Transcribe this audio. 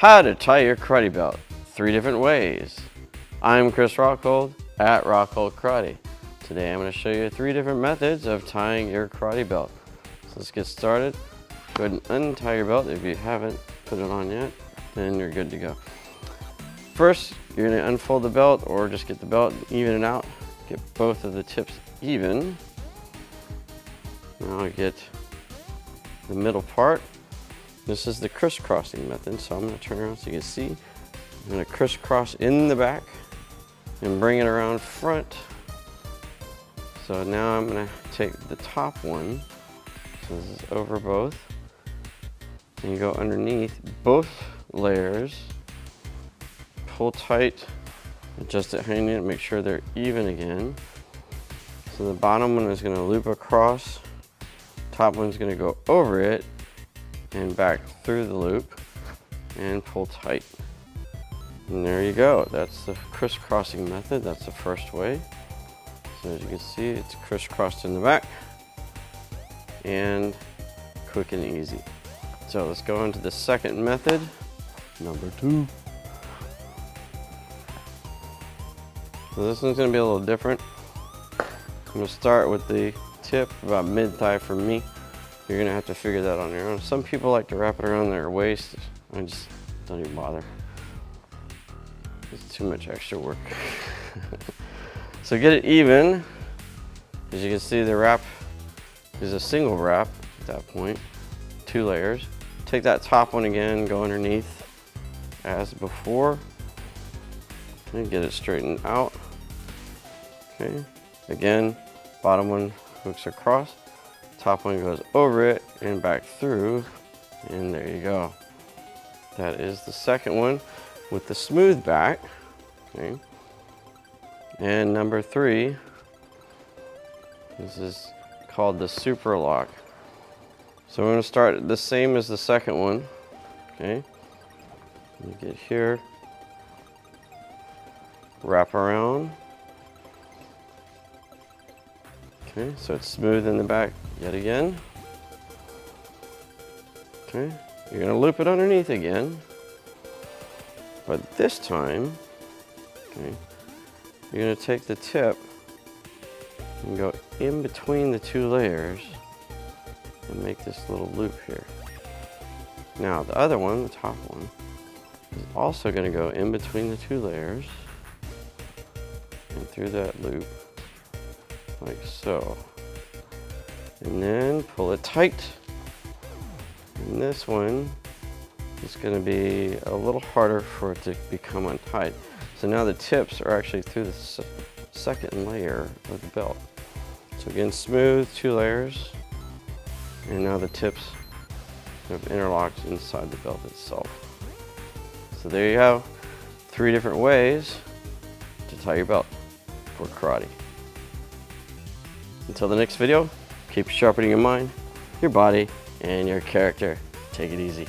How to tie your karate belt, 3 different ways. I'm Chris Rockhold at Rockhold Karate. Today I'm going to show you 3 different methods of tying your karate belt. So let's get started. Go ahead and untie your belt if you haven't put it on yet, then you're good to go. First, you're going to unfold the belt or just get the belt, even it out. Get both of the tips even. Now get the middle part. This is the crisscrossing method, so I'm going to turn around so you can see. I'm going to crisscross in the back and bring it around front. So now I'm going to take the top one, so this is over both, and you go underneath both layers, pull tight, adjust it how you need it, make sure they're even again. So the bottom one is going to loop across, top one's going to go over it, and back through the loop and pull tight. And there you go. That's the crisscrossing method. That's the first way. So as you can see, it's crisscrossed in the back and quick and easy. So let's go into the second method, number 2. So this one's going to be a little different. I'm going to start with the tip about mid-thigh for me. You're gonna have to figure that on your own. Some people like to wrap it around their waist. I just don't even bother. It's too much extra work. So get it even. As you can see, the wrap is a single wrap at that point, 2 layers. Take that top one again, go underneath as before, and get it straightened out. Okay, again, bottom one hooks across. Top one goes over it and back through, and there you go. That is the second one with the smooth back. Okay. And number 3, this is called the super lock. So we're going to start the same as the second one. Okay. You get here, wrap around. Okay, so it's smooth in the back yet again. Okay, you're gonna loop it underneath again, but this time, okay, you're gonna take the tip and go in between the 2 layers and make this little loop here. Now the other one, the top one, is also gonna go in between the 2 layers and through that loop, like so. And then pull it tight. And this one is going to be a little harder for it to become untied. So now the tips are actually through the second layer of the belt. So again, smooth, 2 layers. And now the tips have interlocked inside the belt itself. So there you have 3 different ways to tie your belt for karate. Until the next video, keep sharpening your mind, your body, and your character. Take it easy.